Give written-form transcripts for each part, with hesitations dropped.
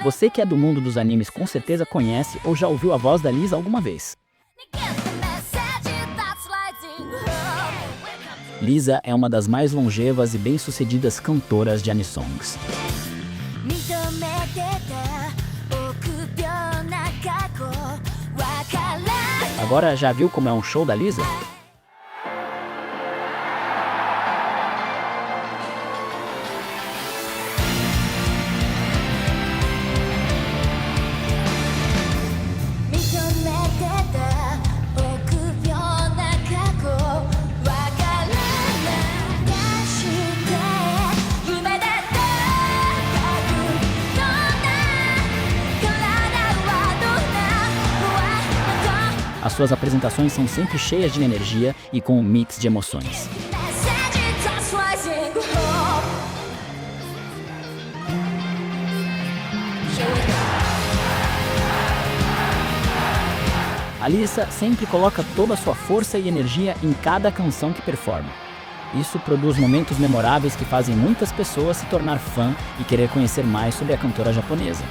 Você que é do mundo dos animes com certeza conhece ou já ouviu a voz da Lisa alguma vez. Lisa é uma das mais longevas e bem-sucedidas cantoras de anisongs. Agora já viu como é um show da Lisa? As suas apresentações são sempre cheias de energia e com um mix de emoções. A Lisa sempre coloca toda a sua força e energia em cada canção que performa. Isso produz momentos memoráveis que fazem muitas pessoas se tornar fã e querer conhecer mais sobre a cantora japonesa.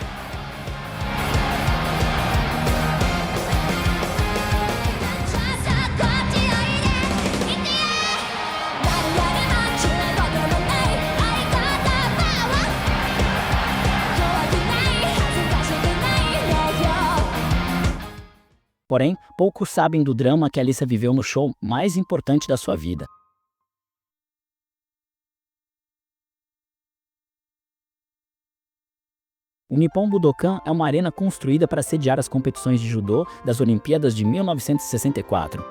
Porém, poucos sabem do drama que a Lisa viveu no show mais importante da sua vida. O Nippon Budokan é uma arena construída para sediar as competições de judô das Olimpíadas de 1964.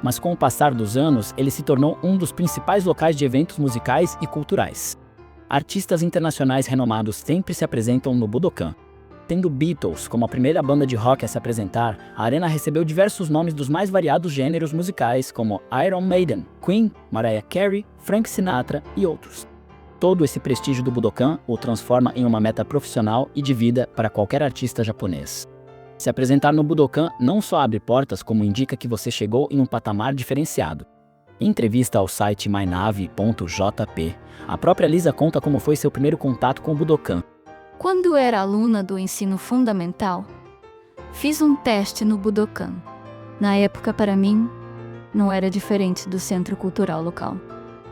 Mas com o passar dos anos, ele se tornou um dos principais locais de eventos musicais e culturais. Artistas internacionais renomados sempre se apresentam no Budokan. Tendo Beatles como a primeira banda de rock a se apresentar, a arena recebeu diversos nomes dos mais variados gêneros musicais, como Iron Maiden, Queen, Mariah Carey, Frank Sinatra e outros. Todo esse prestígio do Budokan o transforma em uma meta profissional e de vida para qualquer artista japonês. Se apresentar no Budokan não só abre portas, como indica que você chegou em um patamar diferenciado. Em entrevista ao site mynave.jp, a própria Lisa conta como foi seu primeiro contato com o Budokan. Quando era aluna do ensino fundamental, fiz um teste no Budokan. Na época, para mim, não era diferente do centro cultural local.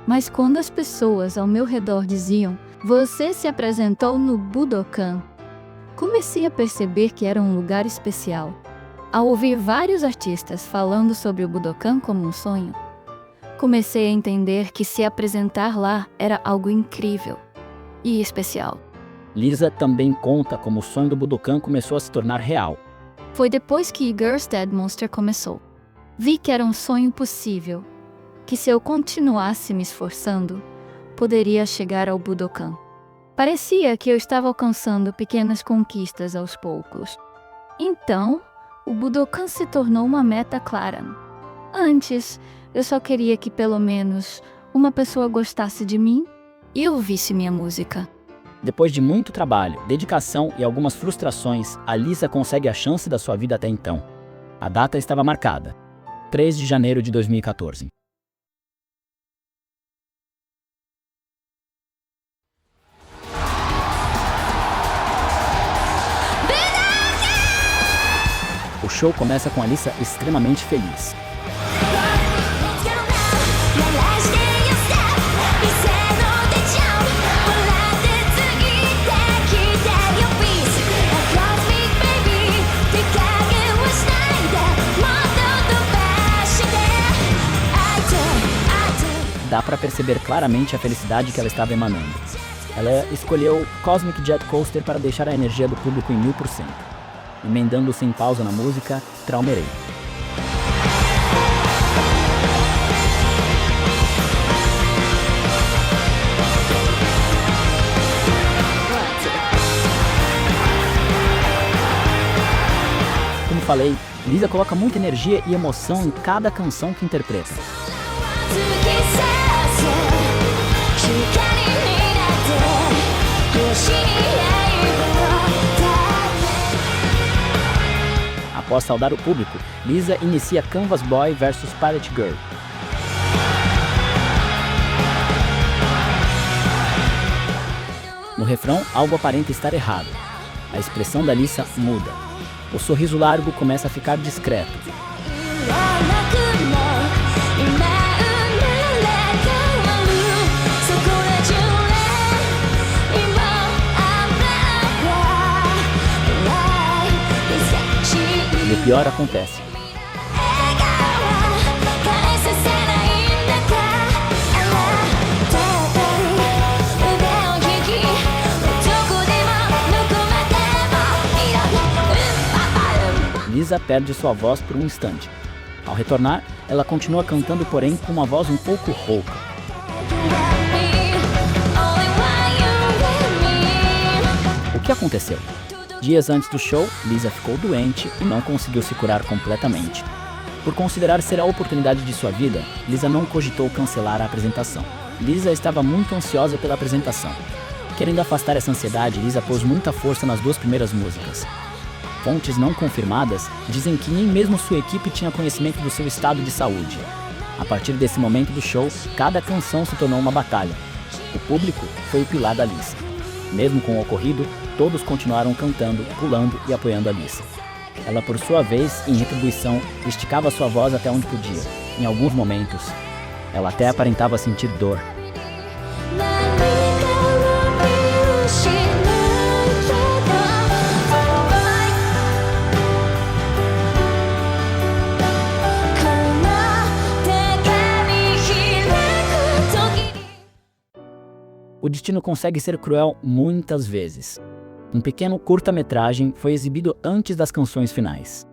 Mas quando as pessoas ao meu redor diziam, "Você se apresentou no Budokan", comecei a perceber que era um lugar especial. Ao ouvir vários artistas falando sobre o Budokan como um sonho, comecei a entender que se apresentar lá era algo incrível e especial. Lisa também conta como o sonho do Budokan começou a se tornar real. Foi depois que Girls Dead Monster começou. Vi que era um sonho possível, que se eu continuasse me esforçando, poderia chegar ao Budokan. Parecia que eu estava alcançando pequenas conquistas aos poucos. Então, o Budokan se tornou uma meta clara. Antes, eu só queria que pelo menos uma pessoa gostasse de mim e ouvisse minha música. Depois de muito trabalho, dedicação e algumas frustrações, a Lisa consegue a chance da sua vida até então. A data estava marcada, 3 de janeiro de 2014. O show começa com a Lisa extremamente feliz. Dá para perceber claramente a felicidade que ela estava emanando. Ela escolheu Cosmic Jet Coaster para deixar a energia do público em 1000%. Emendando sem pausa na música, Traumerei. Como falei, Lisa coloca muita energia e emoção em cada canção que interpreta. Após saudar o público, Lisa inicia Canvas Boy vs Pirate Girl. No refrão, algo aparenta estar errado. A expressão da Lisa muda. O sorriso largo começa a ficar discreto. E o pior acontece. Lisa perde sua voz por um instante. Ao retornar, ela continua cantando, porém com uma voz um pouco rouca. O que aconteceu? Dias antes do show, Lisa ficou doente e não conseguiu se curar completamente. Por considerar ser a oportunidade de sua vida, Lisa não cogitou cancelar a apresentação. Lisa estava muito ansiosa pela apresentação. Querendo afastar essa ansiedade, Lisa pôs muita força nas 2 primeiras músicas. Fontes não confirmadas dizem que nem mesmo sua equipe tinha conhecimento do seu estado de saúde. A partir desse momento do show, cada canção se tornou uma batalha. O público foi o pilar da Lisa. Mesmo com o ocorrido, todos continuaram cantando, pulando e apoiando a Lisa. Ela, por sua vez, em retribuição, esticava sua voz até onde podia. Em alguns momentos, ela até aparentava sentir dor. O destino consegue ser cruel muitas vezes. Um pequeno curta-metragem foi exibido antes das canções finais.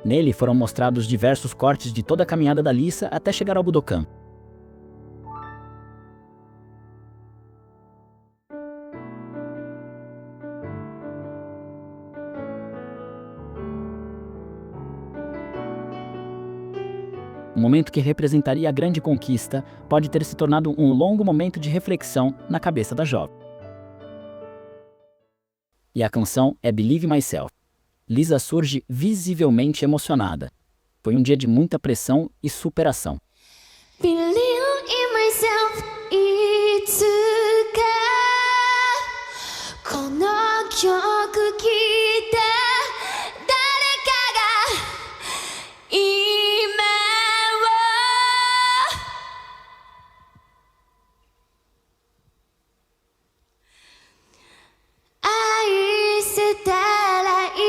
Nele foram mostrados diversos cortes de toda a caminhada da Lisa até chegar ao Budokan. Um momento que representaria a grande conquista pode ter se tornado um longo momento de reflexão na cabeça da jovem. E a canção é Believe Myself. Lisa surge visivelmente emocionada. Foi um dia de muita pressão e superação. Believe in myself, いつかこの曲聴いて誰かが今を愛せたらいい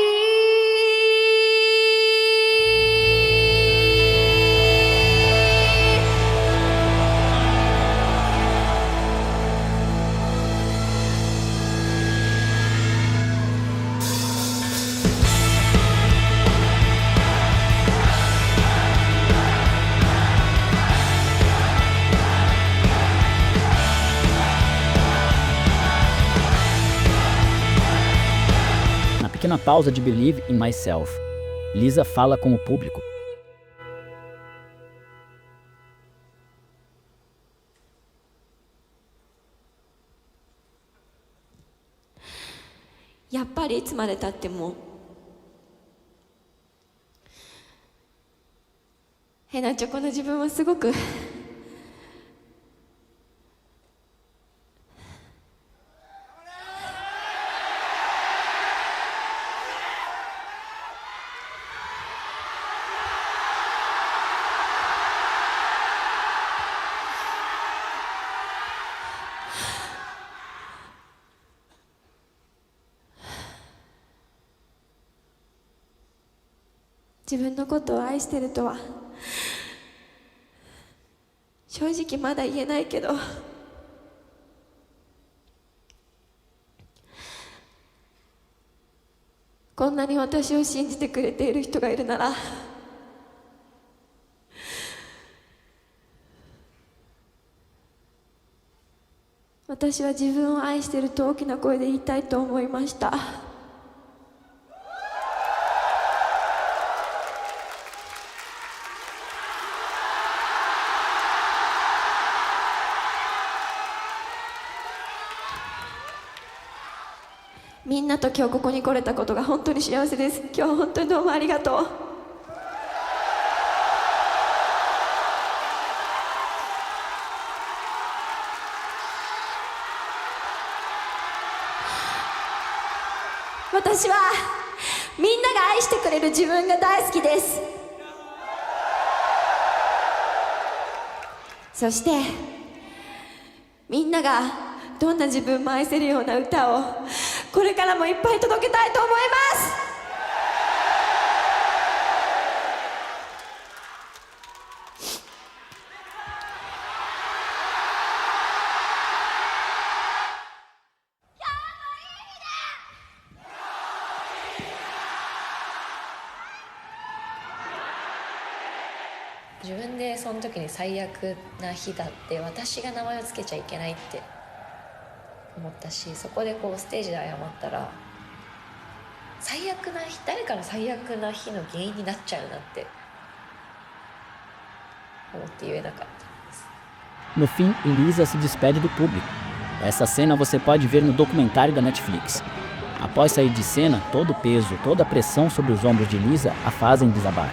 Na pequena pausa de Believe in Myself, Lisa fala com o público.「やっぱりいつまでたってもヘナチョコの自分はすごく自分のことを愛してるとは正直まだ言えないけどこんなに私を信じてくれている人がいるなら私は自分を愛してると大きな声で言いたいと思いました。みんなと今日ここに来れたことが本当に幸せです。今日は本当にどうもありがとう。私はみんなが愛してくれる自分が大好きです。そしてみんながどんな自分も愛せるような歌をこれからもいっぱい届けたいと思います。自分でその時に最悪な日だって私が名前をつけちゃいけないって思ったし、そこでこうステージで謝ったら最悪な日、誰かの最悪な日の原因になっちゃうなって思って言えなかったです。 No fim, Lisa se despede do público. Essa cena você pode ver no documentário da Netflix. Após sair de cena, todo o peso, toda a pressão sobre os ombros de Lisa a fazem desabar.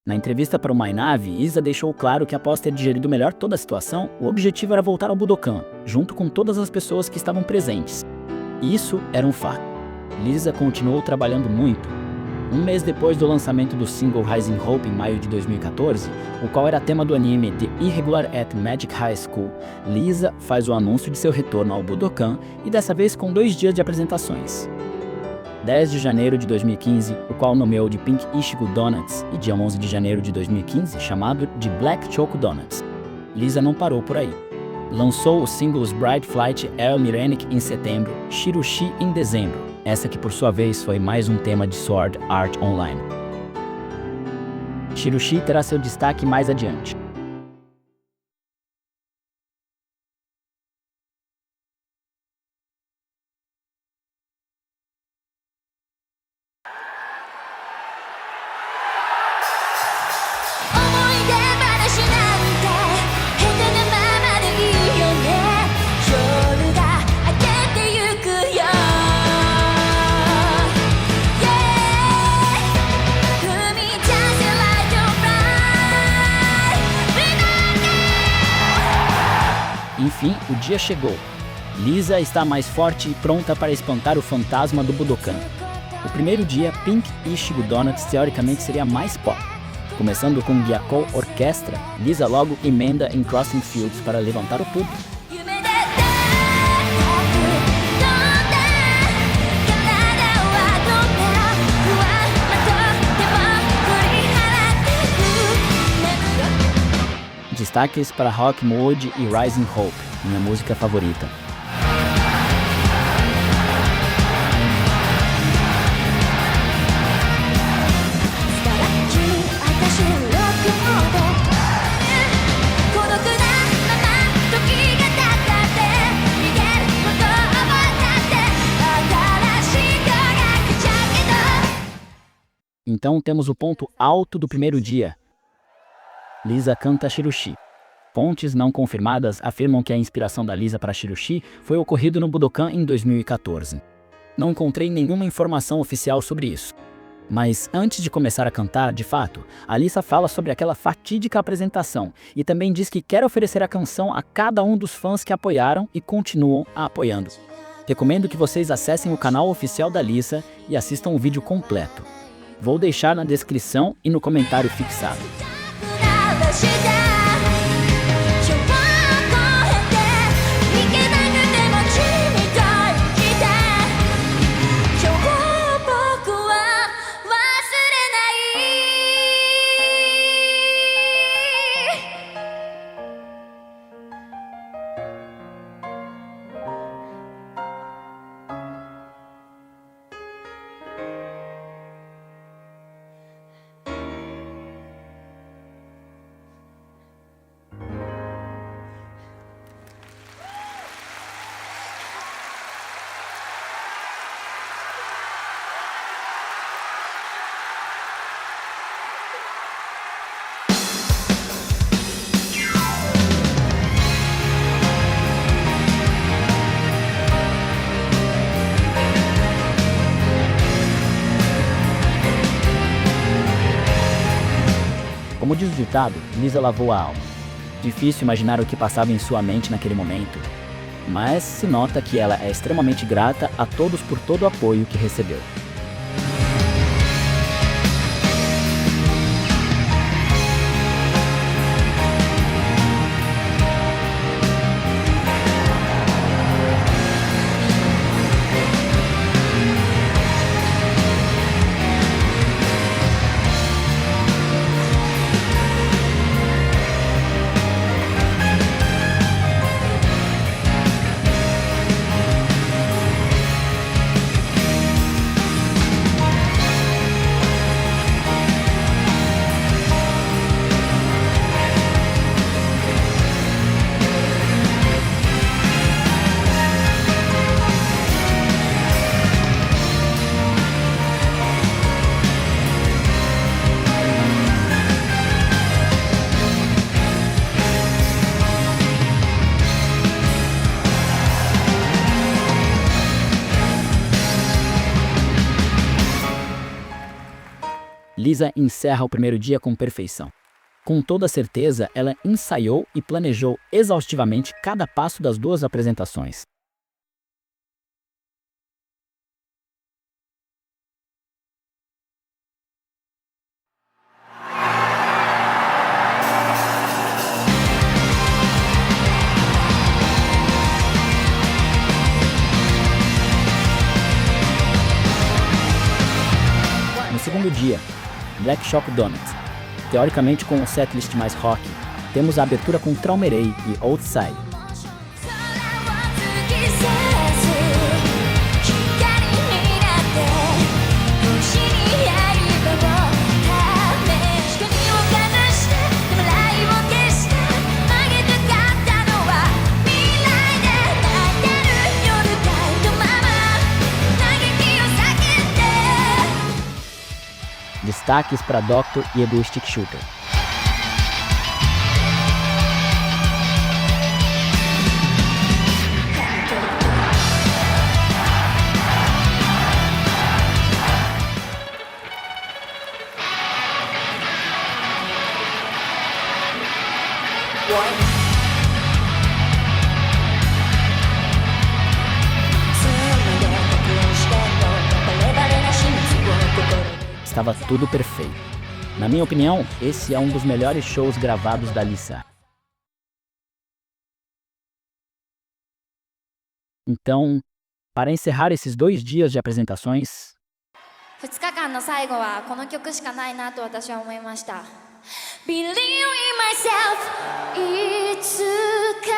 Na entrevista para o Mainave, Isa deixou claro que após ter digerido melhor toda a situação, o objetivo era voltar ao Budokan, junto com todas as pessoas que estavam presentes. E isso era um fato. Lisa continuou trabalhando muito. Um mês depois do lançamento do single Rising Hope em maio de 2014, o qual era tema do anime The Irregular at Magic High School, Lisa faz o anúncio de seu retorno ao Budokan e dessa vez com 2 dias de apresentações. 10 de janeiro de 2015, o qual nomeou de Pink Ichigo Donuts, e dia 11 de janeiro de 2015, chamado de Black Choco Donuts. Lisa não parou por aí. Lançou os singles Bright Flight El Mirenic em setembro, Shirushi em dezembro, essa que por sua vez foi mais um tema de Sword Art Online. Shirushi terá seu destaque mais adiante. Enfim, o dia chegou. Lisa está mais forte e pronta para espantar o fantasma do Budokan. O primeiro dia, Pink Ichigo Donuts teoricamente seria mais pop. Começando com Gyakko Orquestra, Lisa logo emenda em Crossing Fields para levantar o público. Destaques para Rock Mode e Rising Hope, minha música favorita. Então temos o ponto alto do primeiro dia. Lisa canta Shirushi. Fontes não confirmadas afirmam que a inspiração da Lisa para Shirushi foi ocorrido no Budokan em 2014. Não encontrei nenhuma informação oficial sobre isso. Mas antes de começar a cantar, de fato, a Lisa fala sobre aquela fatídica apresentação e também diz que quer oferecer a canção a cada um dos fãs que apoiaram e continuam a apoiando. Recomendo que vocês acessem o canal oficial da Lisa e assistam o vídeo completo. Vou deixar na descrição e no comentário fixado. Como diz o ditado, Lisa lavou a alma. Difícil imaginar o que passava em sua mente naquele momento, mas se nota que ela é extremamente grata a todos por todo o apoio que recebeu. Lisa encerra o primeiro dia com perfeição. Com toda certeza, ela ensaiou e planejou exaustivamente cada passo das 2 apresentações. No segundo dia, Black Shop Donuts. Teoricamente com um setlist mais rock, temos a abertura com Traumerei e Outside. Destaques para Doctor e Egoistic Shooter. Estava tudo perfeito. Na minha opinião, esse é um dos melhores shows gravados da Lisa. Então, para encerrar esses 2 dias de apresentações, 2日間の最後はこの曲しかないなと私は思いました。Believe in myself いつか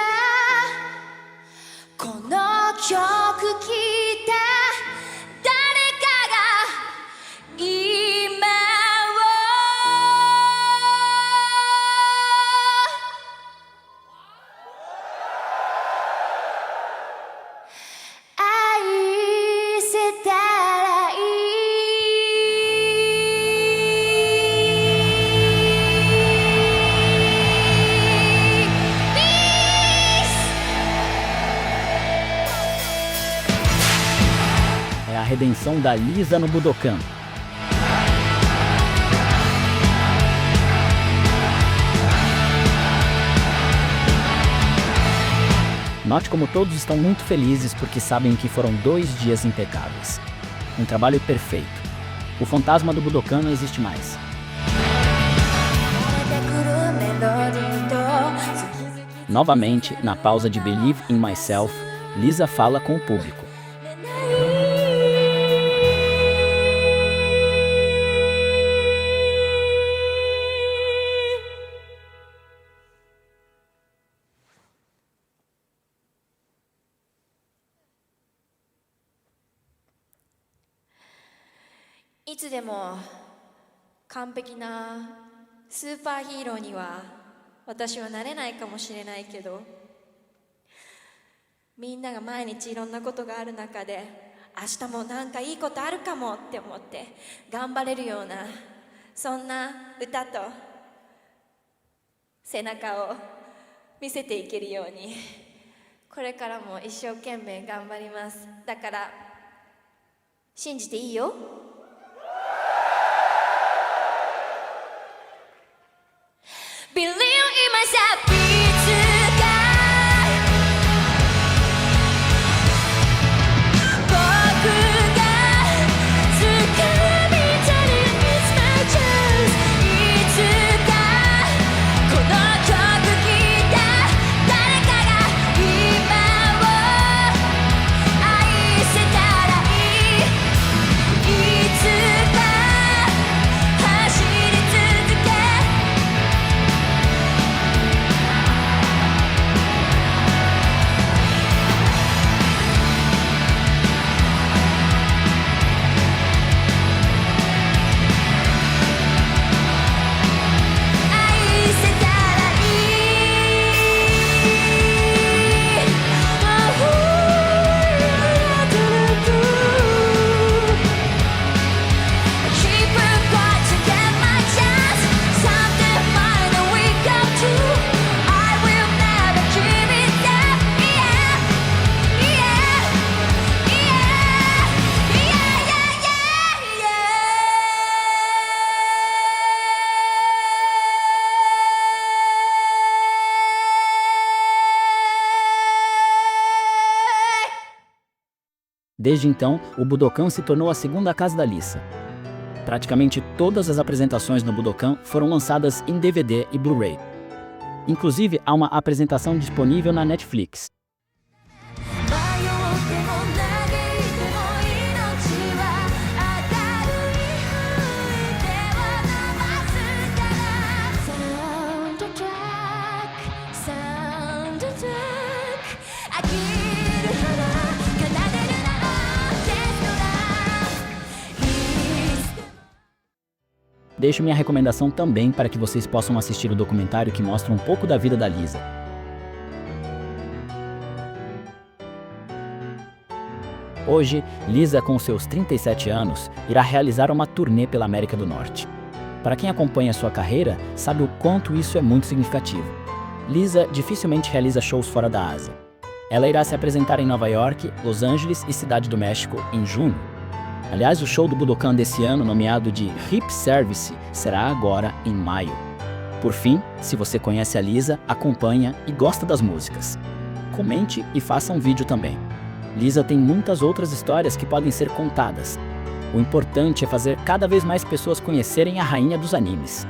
この曲聴いた誰かが今を愛せたらいé a redenção da Lisa no Budokan. Note como todos estão muito felizes porque sabem que foram 2 dias impecáveis. Um trabalho perfeito. O fantasma do Budokan não existe mais. Novamente, na pausa de Believe in Myself, Lisa fala com o público.「いつでも完璧なスーパーヒーローには私はなれないかもしれないけど、みんなが毎日いろんなことがある中で明日もなんかいいことあるかもって思って頑張れるような、そんな歌と背中を見せていけるようにこれからも一生懸命頑張ります。だから信じていいよ。Desde então, o Budokan se tornou a segunda casa da Lisa. Praticamente todas as apresentações no Budokan foram lançadas em DVD e Blu-ray. Inclusive, há uma apresentação disponível na Netflix. Deixo minha recomendação também para que vocês possam assistir o documentário que mostra um pouco da vida da Lisa. Hoje, Lisa, com seus 37 anos, irá realizar uma turnê pela América do Norte. Para quem acompanha sua carreira, sabe o quanto isso é muito significativo. Lisa dificilmente realiza shows fora da Ásia. Ela irá se apresentar em Nova York, Los Angeles e Cidade do México em junho. Aliás, o show do Budokan desse ano, nomeado de Hip Service, será agora em maio. Por fim, se você conhece a Lisa, acompanha e gosta das músicas. Comente e faça um vídeo também. Lisa tem muitas outras histórias que podem ser contadas. O importante é fazer cada vez mais pessoas conhecerem a rainha dos animes.